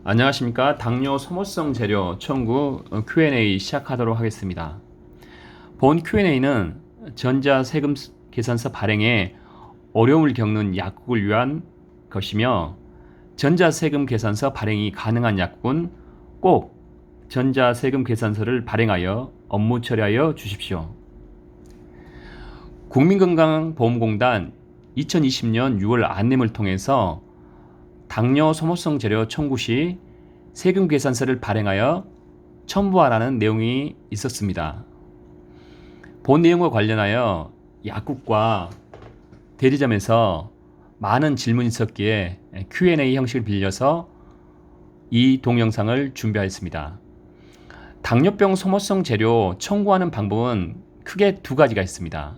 안녕하십니까. 당뇨 소모성 재료 청구 Q&A 시작하도록 하겠습니다. 본 Q&A는 전자세금 계산서 발행에 어려움을 겪는 약국을 위한 것이며, 전자세금 계산서 발행이 가능한 약국은 꼭 전자세금 계산서를 발행하여 업무 처리하여 주십시오. 국민건강보험공단 2020년 6월 안내문을 통해서 당뇨 소모성 재료 청구 시 세금 계산서를 발행하여 첨부하라는 내용이 있었습니다. 본 내용과 관련하여 약국과 대리점에서 많은 질문이 있었기에 Q&A 형식을 빌려서 이 동영상을 준비하였습니다. 당뇨병 소모성 재료 청구하는 방법은 크게 두 가지가 있습니다.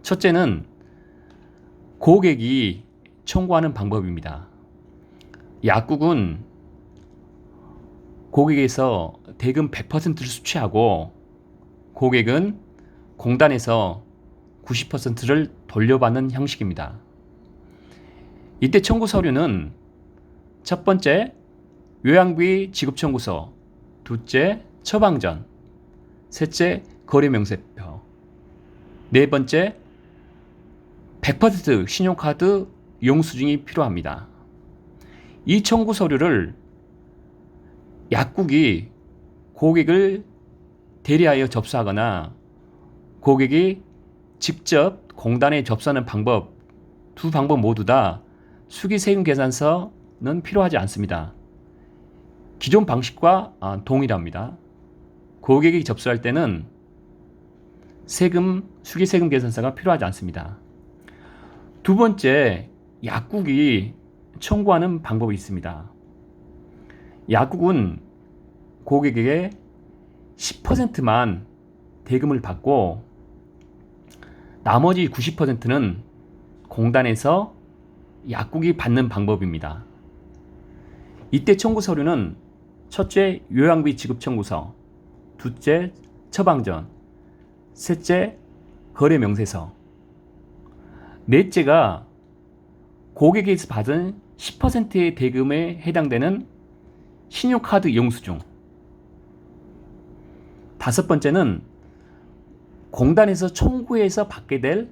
첫째는 고객이 청구하는 방법입니다. 약국은 고객에서 대금 100%를 수취하고 고객은 공단에서 90%를 돌려받는 형식입니다. 이때 청구 서류는 첫 번째, 요양비 지급 청구서, 둘째, 처방전, 셋째, 거래명세표, 네 번째, 100% 신용카드 영수증이 필요합니다. 이 청구 서류를 약국이 고객을 대리하여 접수하거나 고객이 직접 공단에 접수하는 방법, 두 방법 모두 다 수기세금 계산서는 필요하지 않습니다. 기존 방식과 동일합니다. 고객이 접수할 때는 수기세금 계산서가 필요하지 않습니다. 두 번째, 약국이 청구하는 방법이 있습니다. 약국은 고객에게 10%만 대금을 받고 나머지 90%는 공단에서 약국이 받는 방법입니다. 이때 청구 서류는 첫째, 요양비 지급 청구서, 둘째, 처방전, 셋째, 거래명세서, 넷째가 고객에서 받은 10%의 대금에 해당되는 신용카드 영수증, 다섯 번째는 공단에서 청구해서 받게 될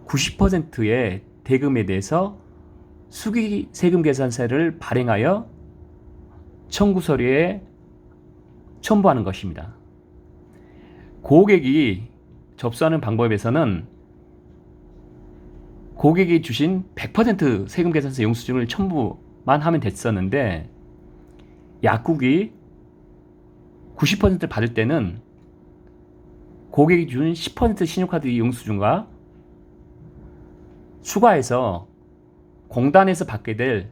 90%의 대금에 대해서 수기세금 계산서를 발행하여 청구 서류에 첨부하는 것입니다. 고객이 접수하는 방법에서는 고객이 주신 100% 세금 계산서 영수증을 첨부만 하면 됐었는데, 약국이 90%를 받을 때는 고객이 준 10% 신용카드 영수증과 추가해서 공단에서 받게 될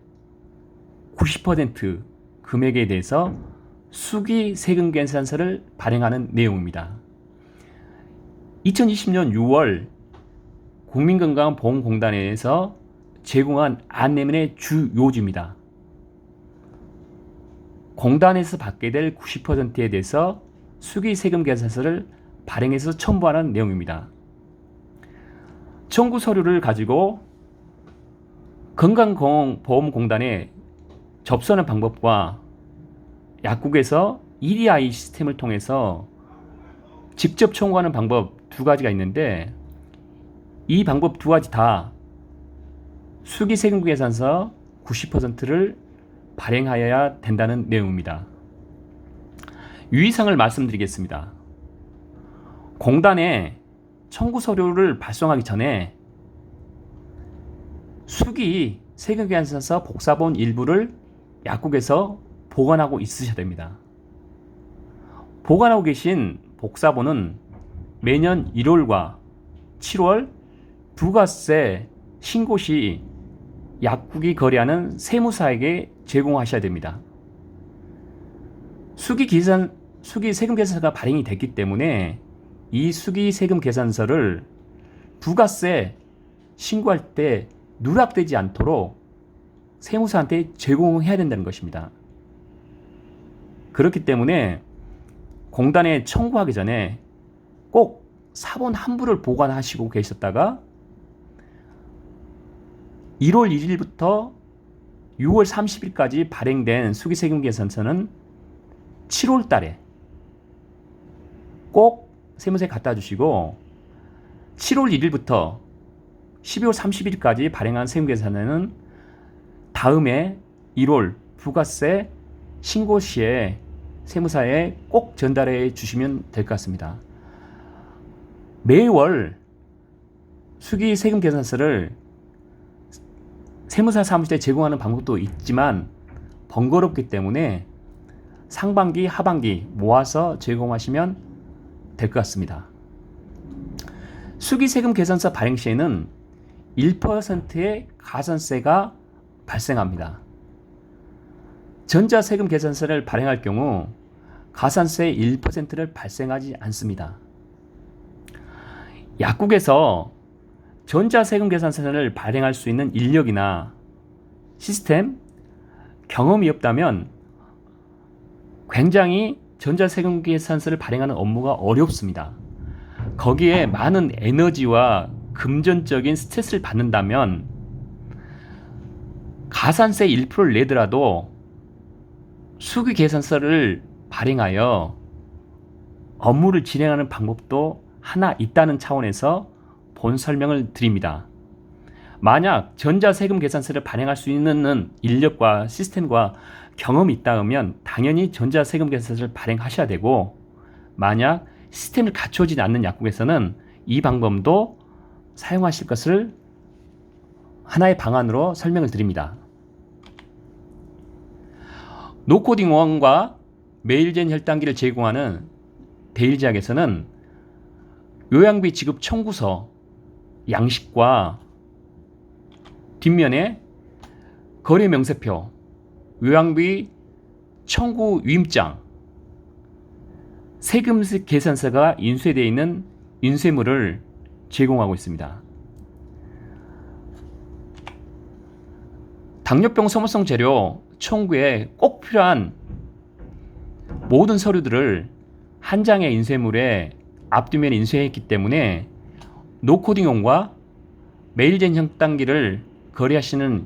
90% 금액에 대해서 수기 세금 계산서를 발행하는 내용입니다. 2020년 6월 국민건강보험공단에서 제공한 안내문의 주 요지입니다. 공단에서 받게 될 90%에 대해서 수기세금 계산서를 발행해서 첨부하는 내용입니다. 청구 서류를 가지고 건강보험공단에 접수하는 방법과 약국에서 EDI 시스템을 통해서 직접 청구하는 방법 두 가지가 있는데, 이 방법 두 가지 다 수기세금 계산서 90%를 발행하여야 된다는 내용입니다. 유의사항을 말씀드리겠습니다. 공단에 청구 서류를 발송하기 전에 수기 세금 계산서 복사본 일부를 약국에서 보관하고 있으셔야 됩니다. 보관하고 계신 복사본은 매년 1월과 7월 부가세 신고 시 약국이 거래하는 세무사에게 제공하셔야 됩니다. 수기 세금 계산서가 발행이 됐기 때문에 이 수기 세금 계산서를 부가세 신고할 때 누락되지 않도록 세무사한테 제공해야 된다는 것입니다. 그렇기 때문에 공단에 청구하기 전에 꼭 사본 한 부를 보관하시고 계셨다가 1월 1일부터 6월 30일까지 발행된 수기세금계산서는 7월 달에 꼭 세무서에 갖다 주시고 7월 1일부터 12월 30일까지 발행한 세금계산서는 다음해 1월 부가세 신고 시에 세무사에 꼭 전달해 주시면 될 것 같습니다. 매월 수기세금계산서를 세무사 사무실에 제공하는 방법도 있지만 번거롭기 때문에 상반기, 하반기 모아서 제공하시면 될 것 같습니다. 수기세금계산서 발행 시에는 1%의 가산세가 발생합니다. 전자세금계산서를 발행할 경우 가산세 1%를 발생하지 않습니다. 약국에서 전자세금계산서를 발행할 수 있는 인력이나 시스템, 경험이 없다면 굉장히 전자세금계산서를 발행하는 업무가 어렵습니다. 거기에 많은 에너지와 금전적인 스트레스를 받는다면 가산세 1%를 내더라도 수기계산서를 발행하여 업무를 진행하는 방법도 하나 있다는 차원에서 본 설명을 드립니다. 만약 전자세금계산서를 발행할 수 있는 인력과 시스템과 경험이 있다면 당연히 전자세금계산서를 발행하셔야 되고, 만약 시스템을 갖추어지지 않는 약국에서는 이 방법도 사용하실 것을 하나의 방안으로 설명을 드립니다. 노코딩 원과 메일젠 혈당기를 제공하는 데일지약에서는 요양비 지급 청구서 양식과 뒷면에 거래 명세표, 요양비 청구 위임장, 세금 계산서가 인쇄되어 있는 인쇄물을 제공하고 있습니다. 당뇨병 소모성 재료 청구에 꼭 필요한 모든 서류들을 한 장의 인쇄물에 앞뒤면에 인쇄했기 때문에 노코딩용과 메일젠 혈당기를 거래하시는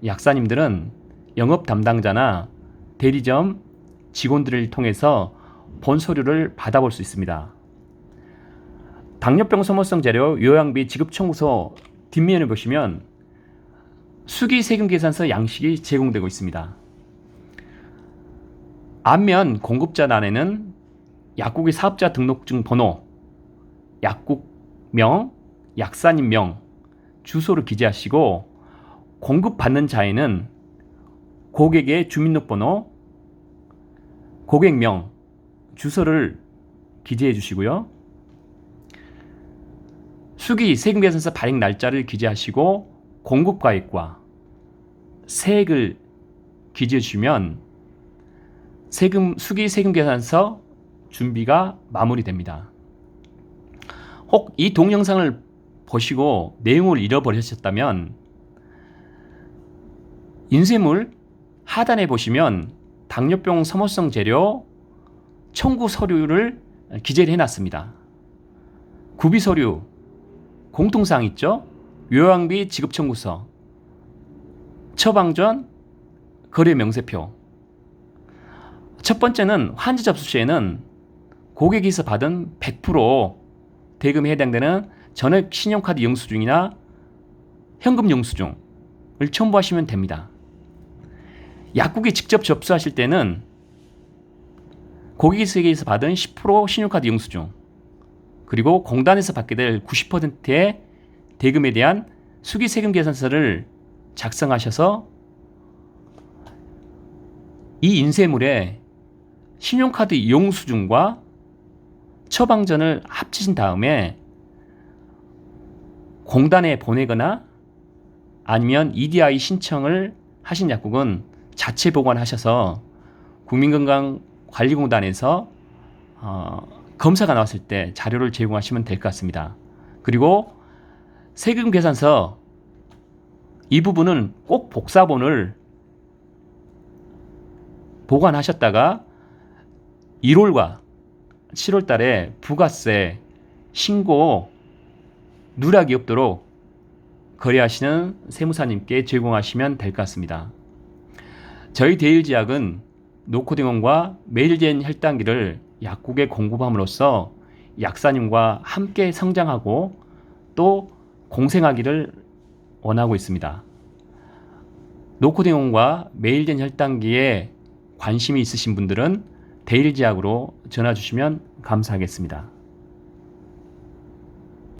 약사님들은 영업 담당자나 대리점 직원들을 통해서 본 서류를 받아볼 수 있습니다. 당뇨병 소모성 재료 요양비 지급 청구서 뒷면을 보시면 수기세금계산서 양식이 제공되고 있습니다. 앞면 공급자란에는 약국의 사업자 등록증 번호, 약국명, 약사님명, 주소를 기재하시고, 공급받는 자에는 고객의 주민등록번호, 고객명, 주소를 기재해 주시고요. 수기세금계산서 발행 날짜를 기재하시고 공급가액과 세액을 기재해 주시면 수기세금계산서 준비가 마무리됩니다. 혹 이 동영상을 보시고 내용을 잃어버리셨다면 인쇄물 하단에 보시면 당뇨병 소모성 재료 청구 서류를 기재를 해놨습니다. 구비 서류 공통사항 있죠? 요양비 지급 청구서, 처방전, 거래 명세표. 첫 번째는 환자 접수 시에는 고객에서 받은 100% 대금에 해당되는 전액 신용카드 영수증이나 현금 영수증을 첨부하시면 됩니다. 약국에 직접 접수하실 때는 고객에게서 받은 10% 신용카드 영수증, 그리고 공단에서 받게 될 90%의 대금에 대한 수기세금계산서를 작성하셔서 이 인쇄물에 신용카드 영수증과 처방전을 합치신 다음에 공단에 보내거나 아니면 EDI 신청을 하신 약국은 자체 보관하셔서 국민건강관리공단에서 검사가 나왔을 때 자료를 제공하시면 될 것 같습니다. 그리고 세금계산서 이 부분은 꼭 복사본을 보관하셨다가 1월과 7월 달에 부가세 신고 누락이 없도록 거래하시는 세무사님께 제공하시면 될 것 같습니다. 저희 데일지약은 노코딩원과 메일젠 혈당기를 약국에 공급함으로써 약사님과 함께 성장하고 또 공생하기를 원하고 있습니다. 노코딩원과 메일젠 혈당기에 관심이 있으신 분들은 데일지약으로 전화 주시면 감사하겠습니다.